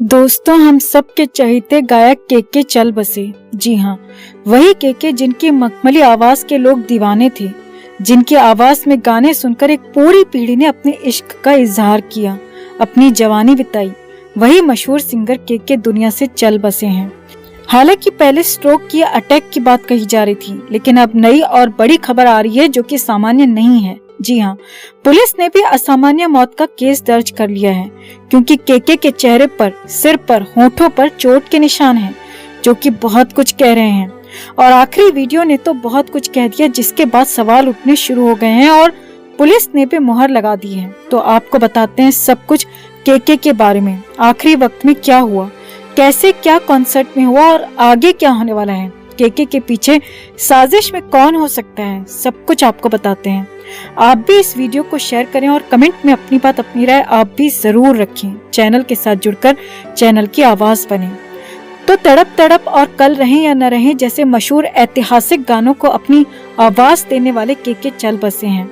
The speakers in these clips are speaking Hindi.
दोस्तों, हम सब के चहेते गायक केके चल बसे। जी हाँ, वही केके जिनकी मखमली आवाज के लोग दीवाने थे, जिनकी आवाज में गाने सुनकर एक पूरी पीढ़ी ने अपने इश्क का इजहार किया, अपनी जवानी बिताई। वही मशहूर सिंगर केके दुनिया से चल बसे हैं। हालांकि पहले स्ट्रोक की अटैक की बात कही जा रही थी, लेकिन अब नई और बड़ी खबर आ रही है जो कि सामान्य नहीं है। जी हाँ, पुलिस ने भी असामान्य मौत का केस दर्ज कर लिया है, क्योंकि केके के चेहरे पर, सिर पर, होठों पर चोट के निशान हैं, जो कि बहुत कुछ कह रहे हैं। और आखिरी वीडियो ने तो बहुत कुछ कह दिया, जिसके बाद सवाल उठने शुरू हो गए हैं और पुलिस ने भी मुहर लगा दी है। तो आपको बताते हैं सब कुछ केके के बारे में। आखिरी वक्त में क्या हुआ, कैसे क्या कॉन्सर्ट में हुआ और आगे क्या होने वाला है, केके के पीछे साजिश में कौन हो सकता है, सब कुछ आपको बताते हैं। आप भी इस वीडियो को शेयर करें और कमेंट में अपनी बात, अपनी राय आप भी जरूर रखें। चैनल के साथ जुड़कर चैनल की आवाज बने। तो तड़प तड़प और कल रहें या न रहें जैसे मशहूर ऐतिहासिक गानों को अपनी आवाज देने वाले केके चल बसे हैं।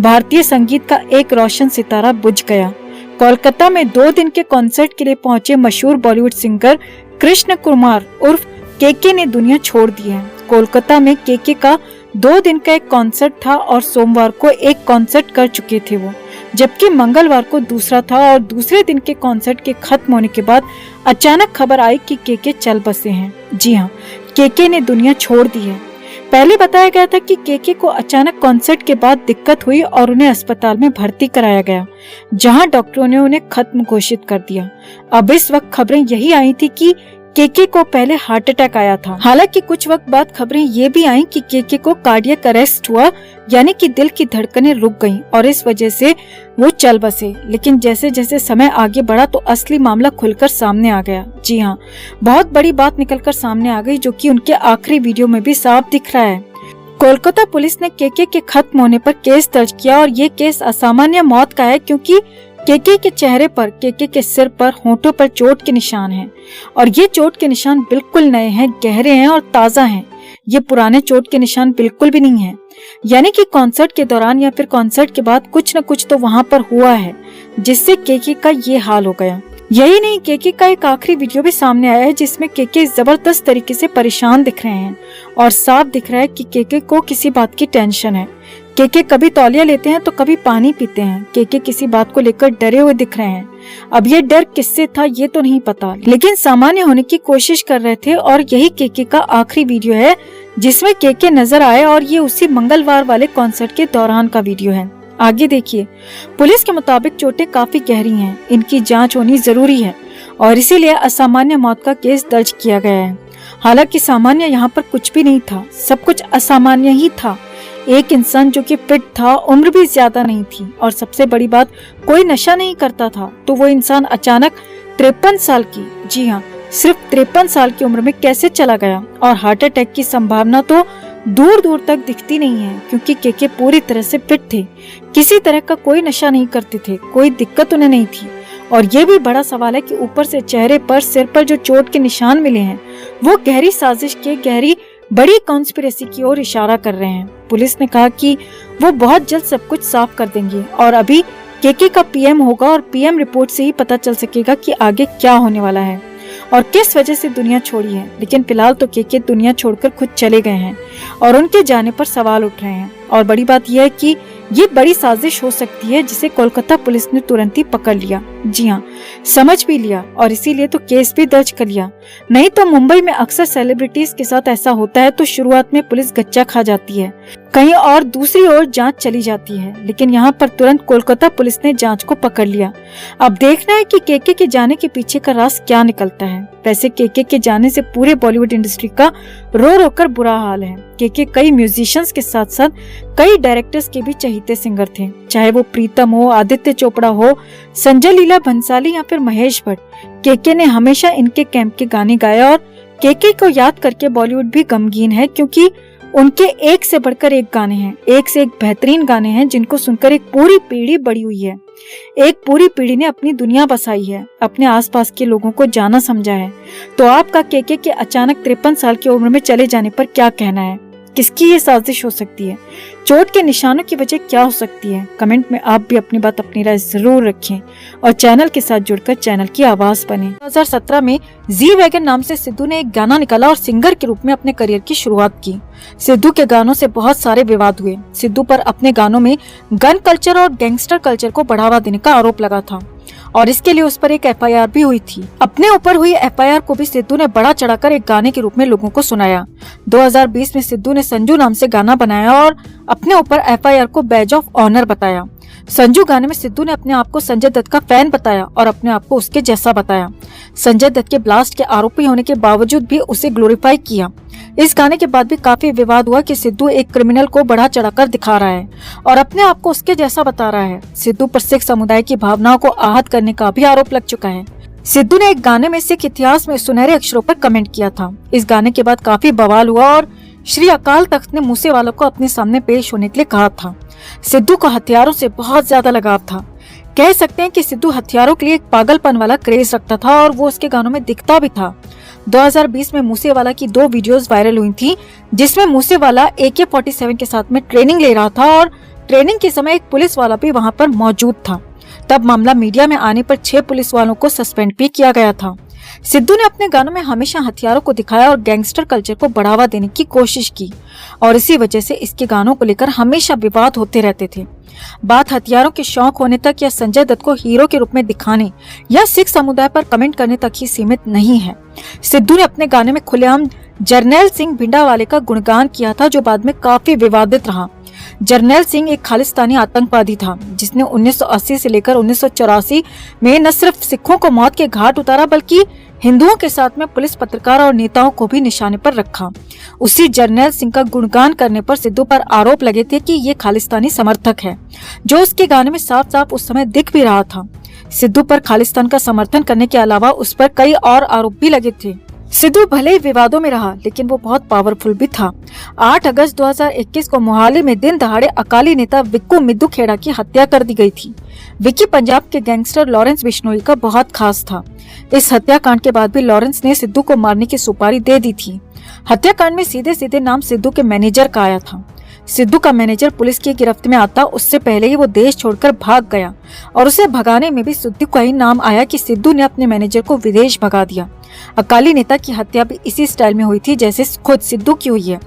भारतीय संगीत का एक रोशन सितारा बुझ गया। कोलकाता में 2 दिन के कॉन्सर्ट के लिए पहुंचे मशहूर बॉलीवुड सिंगर कृष्ण कुमार उर्फ केके ने दुनिया छोड़ दी है। कोलकाता में केके का 2 दिन का एक कॉन्सर्ट था और सोमवार को एक कॉन्सर्ट कर चुके थे वो, जबकि मंगलवार को दूसरा था। और दूसरे दिन के कॉन्सर्ट के खत्म होने के बाद अचानक खबर आई कि केके चल बसे हैं। जी हाँ, केके ने दुनिया छोड़ दी है। पहले बताया गया था कि केके को अचानक कॉन्सर्ट के बाद दिक्कत हुई और उन्हें अस्पताल में भर्ती कराया गया, जहां डॉक्टरों ने उन्हें खत्म घोषित कर दिया। अब इस वक्त खबरें यही आई थी कि केके को पहले हार्ट अटैक आया था। हालांकि कुछ वक्त बाद खबरें ये भी आई कि केके को कार्डियक अरेस्ट हुआ, यानी कि दिल की धड़कनें रुक गईं और इस वजह से वो चल बसे। लेकिन जैसे जैसे समय आगे बढ़ा तो असली मामला खुलकर सामने आ गया। जी हाँ, बहुत बड़ी बात निकलकर सामने आ गई, जो कि उनके आखिरी वीडियो में भी साफ दिख रहा है। कोलकाता पुलिस ने केके के खत्म होने पर केस दर्ज किया और ये केस असामान्य मौत का है, क्योंकि केके के चेहरे पर, केके के सिर पर, होठों पर चोट के निशान हैं। और ये चोट के निशान बिल्कुल नए हैं, गहरे हैं और ताजा हैं। ये पुराने चोट के निशान बिल्कुल भी नहीं है। यानी कि कॉन्सर्ट के दौरान या फिर कॉन्सर्ट के बाद कुछ न कुछ तो वहाँ पर हुआ है, जिससे केके का ये हाल हो गया। यही नहीं, केके का एक आखिरी वीडियो भी सामने आया है, जिसमें केके जबरदस्त तरीके से परेशान दिख रहे हैं और साफ दिख रहा है कि केके को किसी बात की टेंशन है। केके कभी तौलिया लेते हैं तो कभी पानी पीते हैं। केके किसी बात को लेकर डरे हुए दिख रहे हैं। अब ये डर किससे था ये तो नहीं पता, लेकिन सामान्य होने की कोशिश कर रहे थे। और यही केके का आखिरी वीडियो है जिसमें केके नजर आए, और ये उसी मंगलवार वाले कॉन्सर्ट के दौरान का वीडियो है। आगे देखिए। पुलिस के मुताबिक चोटें काफी गहरी हैं, इनकी जांच होनी जरूरी है और इसीलिए असामान्य मौत का केस दर्ज किया गया है। हालांकि सामान्य यहाँ पर कुछ भी नहीं था, सब कुछ असामान्य ही था। एक इंसान जो कि फिट था, उम्र भी ज्यादा नहीं थी और सबसे बड़ी बात, कोई नशा नहीं करता था। तो वो इंसान अचानक 53 साल की, जी हाँ, सिर्फ 53 साल की उम्र में कैसे चला गया। और हार्ट अटैक की संभावना तो दूर दूर तक दिखती नहीं है, क्योंकि केके पूरी तरह से फिट थे, किसी तरह का कोई नशा नहीं करते थे, कोई दिक्कत उन्हें नहीं थी। और ये भी बड़ा सवाल है कि ऊपर से चेहरे पर, सिर पर जो चोट के निशान मिले हैं, वो गहरी साजिश के, गहरी बड़ी कॉन्स्पिरेसी की ओर इशारा कर रहे हैं। पुलिस ने कहा कि वो बहुत जल्द सब कुछ साफ कर देंगे और अभी केके का पीएम होगा और पीएम रिपोर्ट से ही पता चल सकेगा कि आगे क्या होने वाला है और किस वजह से दुनिया छोड़ी है। लेकिन फिलहाल तो केके दुनिया छोड़कर खुद चले गए हैं और उनके जाने पर सवाल उठ रहे हैं। और बड़ी बात यह है कि ये बड़ी साजिश हो सकती है, जिसे कोलकाता पुलिस ने तुरंत ही पकड़ लिया। जी हाँ, समझ भी लिया और इसीलिए तो केस भी दर्ज कर लिया। नहीं तो मुंबई में अक्सर सेलिब्रिटीज के साथ ऐसा होता है, तो शुरुआत में पुलिस गच्चा खा जाती है, कहीं और दूसरी ओर जांच चली जाती है। लेकिन यहाँ पर तुरंत कोलकाता पुलिस ने जांच को पकड़ लिया। अब देखना है कि केके के जाने के पीछे का राज क्या निकलता है। वैसे केके के जाने से पूरे बॉलीवुड इंडस्ट्री का रो रो कर बुरा हाल है। केके कई म्यूजिशियंस के साथ साथ कई डायरेक्टर्स के भी चहेते सिंगर थे, चाहे वो प्रीतम हो, आदित्य चोपड़ा हो, संजय लीला भंसाली या फिर महेश भट्ट। केके ने हमेशा इनके कैंप के गाने गाए और केके को याद करके बॉलीवुड भी गमगीन है, क्योंकि उनके एक से बढ़कर एक गाने हैं, एक से एक बेहतरीन गाने हैं, जिनको सुनकर एक पूरी पीढ़ी बड़ी हुई है। एक पूरी पीढ़ी ने अपनी दुनिया बसाई है, अपने आसपास के लोगों को जाना समझा है। तो आपका केके के अचानक 53 साल की उम्र में चले जाने पर क्या कहना है? किसकी ये साजिश हो सकती है? चोट के निशानों की वजह क्या हो सकती है? कमेंट में आप भी अपनी राय जरूर रखें और चैनल के साथ जुड़कर चैनल की आवाज बने। 2017 में जी वैगन नाम से सिद्धू ने एक गाना निकाला और सिंगर के रूप में अपने करियर की शुरुआत की। सिद्धू के गानों से बहुत सारे विवाद हुए। सिद्धू पर अपने गानों में गन कल्चर और गैंगस्टर कल्चर को बढ़ावा देने का आरोप लगा था और इसके लिए उस पर एक एफआईआर भी हुई थी। अपने ऊपर हुई एफआईआर को भी सिद्धू ने बड़ा चढ़ाकर एक गाने के रूप में लोगों को सुनाया। 2020 में सिद्धू ने संजू नाम से गाना बनाया और अपने ऊपर एफआईआर को बैज ऑफ ऑनर बताया। संजू गाने में सिद्धू ने अपने आप को संजय दत्त का फैन बताया और अपने आप को उसके जैसा बताया। संजय दत्त के ब्लास्ट के आरोपी होने के बावजूद भी उसे ग्लोरीफाई किया। इस गाने के बाद भी काफी विवाद हुआ कि सिद्धू एक क्रिमिनल को बढ़ा चढ़ाकर दिखा रहा है और अपने आप को उसके जैसा बता रहा है। सिद्धू पर सिख समुदाय की भावनाओं को आहत करने का भी आरोप लग चुका है। सिद्धू ने एक गाने में सिख इतिहास में सुनहरे अक्षरों पर कमेंट किया था। इस गाने के बाद काफी बवाल हुआ और श्री अकाल तख्त ने मूसेवाला को अपने सामने पेश होने के लिए कहा था। सिद्धू को हथियारों से बहुत ज्यादा लगाव था। कह सकते हैं कि सिद्धू हथियारों के लिए एक पागलपन वाला क्रेज रखता था और वो उसके गानों में दिखता भी था। 2020 में मूसेवाला की 2 वीडियोस वायरल हुई थी, जिसमें मूसेवाला AK-47 के साथ में ट्रेनिंग ले रहा था और ट्रेनिंग के समय एक पुलिस वाला भी वहां पर मौजूद था। तब मामला मीडिया में आने पर 6 पुलिस वालों को सस्पेंड भी किया गया था। सिद्धू ने अपने गानों में हमेशा हथियारों को दिखाया और गैंगस्टर कल्चर को बढ़ावा देने की कोशिश की और इसी वजह से इसके गानों को लेकर हमेशा विवाद होते रहते थे। बात हथियारों के शौक होने तक या संजय दत्त को हीरो के रूप में दिखाने या सिख समुदाय पर कमेंट करने तक ही सीमित नहीं है। सिद्धू ने अपने गाने में खुलेआम जरनैल सिंह भिंडावाले का गुणगान किया था, जो बाद में काफी विवादित रहा। जरनैल सिंह एक खालिस्तानी आतंकवादी था जिसने 1980 से लेकर 1984 में न सिर्फ सिखों को मौत के घाट उतारा बल्कि हिंदुओं के साथ में पुलिस, पत्रकार और नेताओं को भी निशाने पर रखा। उसी जरनैल सिंह का गुणगान करने पर सिद्धू पर आरोप लगे थे कि ये खालिस्तानी समर्थक है, जो उसके गाने में साफ साफ उस समय दिख भी रहा था। सिद्धू पर खालिस्तान का समर्थन करने के अलावा उस पर कई और आरोप भी लगे थे। सिद्धू भले ही विवादों में रहा, लेकिन वो बहुत पावरफुल भी था। 8 अगस्त 2021 को मोहाली में दिन दहाड़े अकाली नेता विक्कू मिद्दू खेड़ा की हत्या कर दी गई थी। विक्की पंजाब के गैंगस्टर लॉरेंस बिश्नोई का बहुत खास था। इस हत्याकांड के बाद भी लॉरेंस ने सिद्धू को मारने की सुपारी दे दी थी। हत्याकांड में सीधे सीधे नाम सिद्धू के मैनेजर का आया था। सिद्धू का मैनेजर पुलिस की गिरफ्त में आता उससे पहले ही वो देश छोड़कर भाग गया और उसे भगाने में भी सिद्धू का ही नाम आया कि सिद्धू ने अपने मैनेजर को विदेश भगा दिया। अकाली नेता की हत्या भी इसी स्टाइल में हुई थी जैसे खुद सिद्धू की हुई है।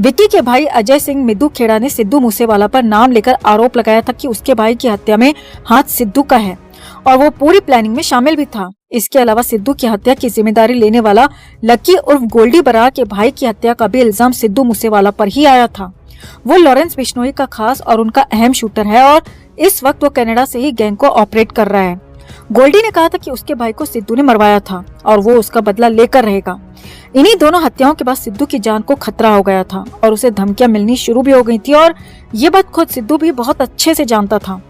विक्की के भाई अजय सिंह मिद्दू खेड़ा ने सिद्धू मूसेवाला पर नाम लेकर आरोप लगाया था कि उसके भाई की हत्या में हाथ सिद्धू का है और वो पूरी प्लानिंग में शामिल भी था। इसके अलावा सिद्धू की हत्या की जिम्मेदारी लेने वाला लकी उर्फ गोल्डी बरार के भाई की हत्या का भी इल्जाम सिद्धू मूसेवाला पर ही आया था। वो लॉरेंस बिश्नोई का खास और उनका अहम शूटर है और इस वक्त वो कनाडा से ही गैंग को ऑपरेट कर रहा है। गोल्डी ने कहा था कि उसके भाई को सिद्धू ने मरवाया था और वो उसका बदला लेकर रहेगा। इन्हीं दोनों हत्याओं के बाद सिद्धू की जान को खतरा हो गया था और उसे धमकियां मिलनी शुरू भी हो गई थी और ये बात खुद सिद्धू भी बहुत अच्छे से जानता था।